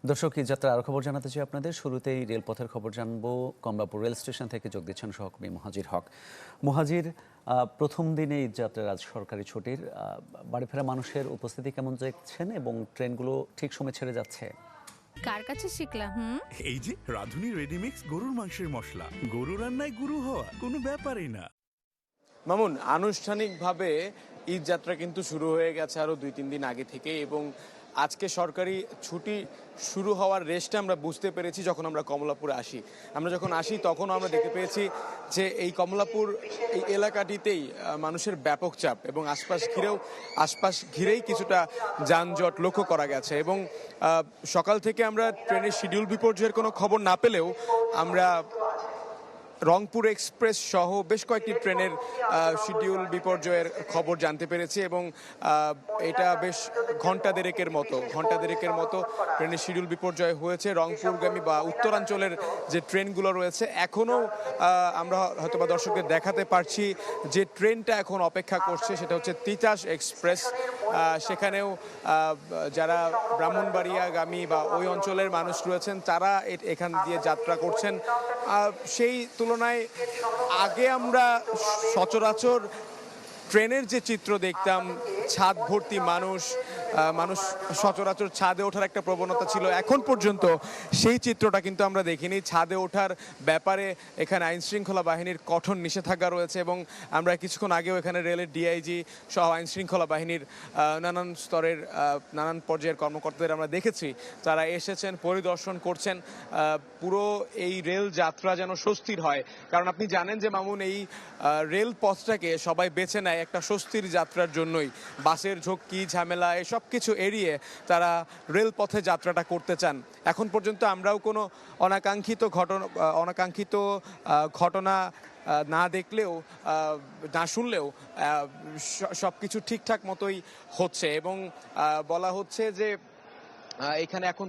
দর্শক, এই যাত্রার আরো খবর জানাতে চাই আপনাদের। শুরুতেই রেলপথের খবর জানবো। কমলাপুর রেল স্টেশন থেকে যোগ দিচ্ছেন সহকর্মী মুহাজির হক। মুহাজির, প্রথম দিনে এই যাত্রার আজ সরকারি ছুটির বাড়ি ফেরা মানুষের উপস্থিতি কেমন দেখছেন এবং ট্রেনগুলো ঠিক সময় ছেড়ে যাচ্ছে? কার কাছে শিখলা? এই যে রাধুনী রেডিমিক্স গরুর মাংসের মশলা, গরু রান্নায় গুরু হওয়া কোনো ব্যাপারই না। মামুন, আনুষ্ঠানিকভাবে ঈদ যাত্রা কিন্তু শুরু হয়ে গেছে আরও 2-3 দিন আগে থেকে, এবং আজকে সরকারি ছুটি শুরু হওয়ার রেশটা আমরা বুঝতে পেরেছি যখন আমরা কমলাপুরে আসি। আমরা যখন আসি তখন আমরা দেখতে পেয়েছি যে এই কমলাপুর এই এলাকাটিতেই মানুষের ব্যাপক চাপ, এবং আশপাশ ঘিরেই কিছুটা যানজট লক্ষ্য করা গেছে। এবং সকাল থেকে আমরা ট্রেনের শিডিউল বিপর্যয়ের কোনো খবর না পেলেও আমরা রংপুর এক্সপ্রেস সহ বেশ কয়েকটি ট্রেনের শিডিউল বিপর্যয়ের খবর জানতে পেরেছি, এবং এটা বেশ ঘন্টা দেড়েকের মতো ট্রেনের শিডিউল বিপর্যয় হয়েছে। রংপুরগামী বা উত্তরাঞ্চলের যে ট্রেনগুলো রয়েছে, এখনও আমরা হয়তো বা দর্শকদের দেখাতে পারছি যে ট্রেনটা এখন অপেক্ষা করছে, সেটা হচ্ছে তিতাস এক্সপ্রেস। সেখানেও যারা ব্রাহ্মণবাড়িয়াগামী বা ওই অঞ্চলের মানুষ রয়েছেন তারা এখান দিয়ে যাত্রা করছেন। সেই তুলনায় আগে আমরা সচরাচর ট্রেনের যে চিত্র দেখতাম, ছাদ ভর্তি মানুষ সচরাচর ছাদে ওঠার একটা প্রবণতা ছিল, এখন পর্যন্ত সেই চিত্রটা কিন্তু আমরা দেখিনি। ছাদে ওঠার ব্যাপারে এখানে আইন শৃঙ্খলা বাহিনীর কঠোর নিষেধাজ্ঞা রয়েছে, এবং আমরা কিছুক্ষণ আগেও এখানে রেলের ডিআইজি সহ আইন শৃঙ্খলা বাহিনীর নানান স্তরের নানান পর্যায়ের কর্মকর্তাদের আমরা দেখেছি, তারা এসেছেন, পরিদর্শন করছেন। পুরো এই রেল যাত্রা যেন স্বস্তির হয়, কারণ আপনি জানেন যে মামুন, এই রেল পথটাকে সবাই বেছে নেয় একটা স্বস্তির যাত্রার জন্যই। বাসের ঝক্কি ঝামেলা এসব কিছু এড়িয়ে তারা রেলপথে যাত্রাটা করতে চান। এখন পর্যন্ত আমরাও কোনো অনাকাঙ্ক্ষিত ঘটনা না দেখলেও না শুনলেও সবকিছু ঠিকঠাক মতোই হচ্ছে, এবং বলা হচ্ছে যে এখানে এখন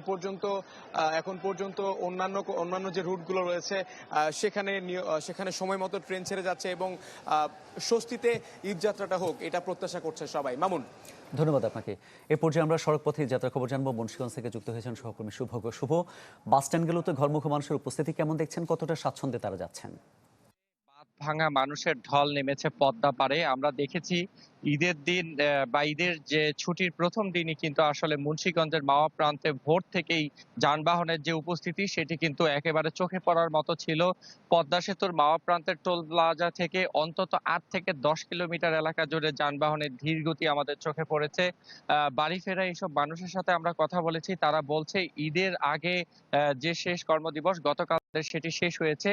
পর্যন্ত অন্যান্য যে রুটগুলো রয়েছে সেখানে সময় মতো ট্রেন ছেড়ে যাচ্ছে, এবং স্বস্তিতে ঈদ যাত্রাটা হোক এটা প্রত্যাশা করছে সবাই। মামুন, ধন্যবাদ আপনাকে। এ পর্যায়ে আমরা সড়ক পথে যাত্রা খবর জানবো। মুন্সিগঞ্জ থেকে যুক্ত হয়েছেন সহকর্মী শুভ। বাস স্ট্যান্ডগুলোতে ঘরমুখী মানুষের উপস্থিতি কেমন দেখছেন? কতটা স্বাচ্ছন্দ্যে তারা যাচ্ছেন? ভাঙা মানুষের ঢল নেমেছে পদ্মা পাড়ে। আমরা দেখেছি ঈদের দিন বা ঈদের যে ছুটির প্রথম দিনই কিন্তু আসলে মুন্সিগঞ্জের মাওয়া প্রান্তে ভোর থেকেই যানবাহনের যে উপস্থিতি সেটি কিন্তু একেবারে চোখে পড়ার মতো ছিল। পদ্মা সেতুর মাওয়া প্রান্তের টোল প্লাজা থেকে অন্তত 8 থেকে 10 কিলোমিটার এলাকা জুড়ে যানবাহনের ধীর গতি আমাদের চোখে পড়েছে। বাড়ি ফেরা এইসব মানুষের সাথে আমরা কথা বলেছি, তারা বলছে ঈদের আগে যে শেষ কর্মদিবস গতকাল সেটি শেষ হয়েছে।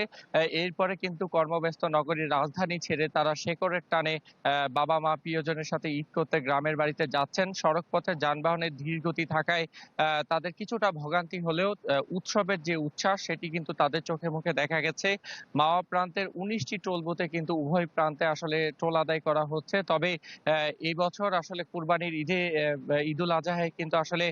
এরপরে কিন্তু কর্মব্যস্ত নগরীর রাজধানী ছেড়ে তারা শেকড়ের টানে বাবা মা প্রিয়জনের সাথে ঈদ করতে গ্রামের বাড়িতে যাচ্ছেন। সড়ক পথে যানবাহনের ধীর গতি থাকায় তাদের কিছুটা ভোগান্তি হলেও উৎসবের যে উচ্ছ্বাস সেটি কিন্তু তাদের চোখে মুখে দেখা গেছে। মাওয়া প্রান্তের 19টি টোল বুথে কিন্তু উভয় প্রান্তে আসলে টোল আদায় করা হচ্ছে। তবে এই বছর আসলে কুরবানির ঈদে ঈদুল আজহায় কিন্তু আসলে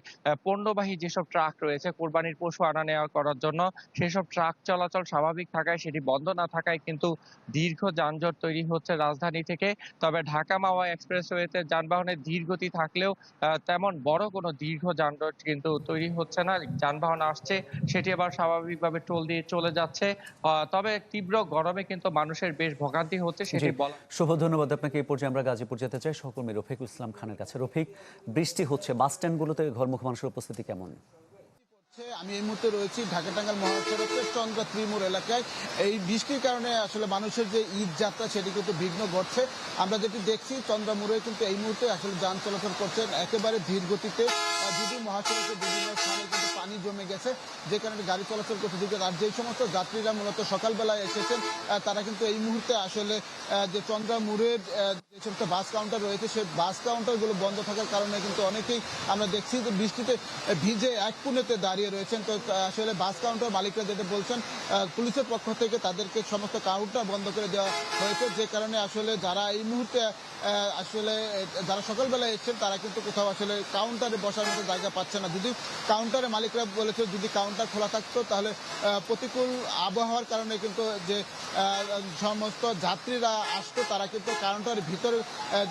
পণ্যবাহী যেসব ট্রাক রয়েছে কোরবানির পশু আনা নেওয়া করার জন্য, সেসব ট্রাক চলাচল স্বাভাবিক থাকায়, সেটি বন্ধ না থাকায় কিন্তু দীর্ঘ যানজট তৈরি হচ্ছে রাজধানী থেকে। তবে ঢাকা মাওয়া এক্সপ্রেসওয়েতে যানবাহনের ধীর গতি থাকলেও তেমন বড় কোনো দীর্ঘ যানজট কিন্তু তৈরি হচ্ছে না। যানবাহন আসছে, সেটি আবার স্বাভাবিকভাবে টোল দিয়ে চলে যাচ্ছে। তবে তীব্র গরমে কিন্তু মানুষের বেশ ভোগান্তি হচ্ছে, সেটি বলা। শুভ, ধন্যবাদ আপনাকে। এই পর্যায়ে আমরা গাজীপুর যেতে চাই সহকর্মী রফিকুল ইসলাম খানের কাছে। রফিক, বৃষ্টি হচ্ছে, বাস স্ট্যান্ডগুলোতে ঘরমুখী মানুষের উপস্থিতি কেমন? আমি এই মুহূর্তে রয়েছি ঢাকা-টাঙ্গাইল মহাসড়কের চন্দ্রা ত্রিমোড় এলাকায়। এই বৃষ্টির কারণে আসলে মানুষের যে ঈদ যাত্রা সেটি কিন্তু বিঘ্ন ঘটছে। আমরা যেটি দেখছি চন্দ্রা মোড়ে কিন্তু এই মুহূর্তে আসলে যান চলাচল করছেন একেবারে ধীর গতিতে। যদিও মহাসড়কের বিভিন্ন স্থানে কিন্তু পানি জমে গেছে, যে কারণে গাড়ি চলাচল করতে দিকে। আর যেই সমস্ত যাত্রীরা মূলত সকালবেলায় এসেছেন তারা কিন্তু এই মুহূর্তে আসলে যে চন্দ্রা মোড়ের যে সমস্ত বাস কাউন্টার রয়েছে সেই বাস কাউন্টারগুলো বন্ধ থাকার কারণে কিন্তু অনেকেই আমরা দেখছি যে বৃষ্টিতে ভিজে এক কোণেতে দাঁড়িয়ে রয়েছেন। তো আসলে বাস কাউন্টার মালিকরা যেটা বলছেন, পুলিশের পক্ষ থেকে তাদেরকে সমস্ত কাউন্টার বন্ধ করে দেওয়া হয়েছে, যে কারণে আসলে যারা এই মুহূর্তে আসলে যারা সকালবেলা এসছেন তারা কিন্তু কোথাও আসলে কাউন্টারে বসার মতো জায়গা পাচ্ছে না। যদিও কাউন্টারে মালিকরা বলেছে যদি কাউন্টার খোলা থাকতো তাহলে প্রতিকূল আবহাওয়ার কারণে কিন্তু যে সমস্ত যাত্রীরা আসতো তারা কিন্তু কাউন্টারের ভিতরে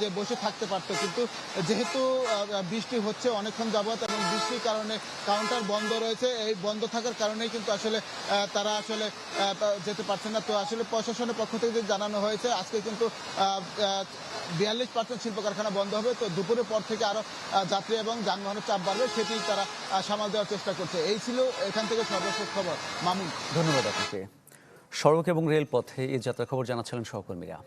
যে বসে থাকতে পারতো, কিন্তু যেহেতু বৃষ্টি হচ্ছে অনেকক্ষণ যাবত এবং বৃষ্টির কারণে কাউন্টার বন্ধ রয়েছে, এই বন্ধ থাকার কারণেই কিন্তু আসলে তারা আসলে যেতে পারছে না। তো আসলে প্রশাসনের পক্ষ থেকে যে জানানো হয়েছে আজকে কিন্তু 42% শিল্প কারখানা বন্ধ হবে, তো দুপুরের পর থেকে আরো যাত্রী এবং যানবাহনের চাপ বাড়বে, সেটি তারা সামাল দেওয়ার চেষ্টা করছে। এই ছিল এখান থেকে সর্বশেষ খবর। মামুন, ধন্যবাদ আপনাকে। সড়ক এবং রেলপথে এই যাত্রার খবর জানাচ্ছিলেন সহকর্মীরা।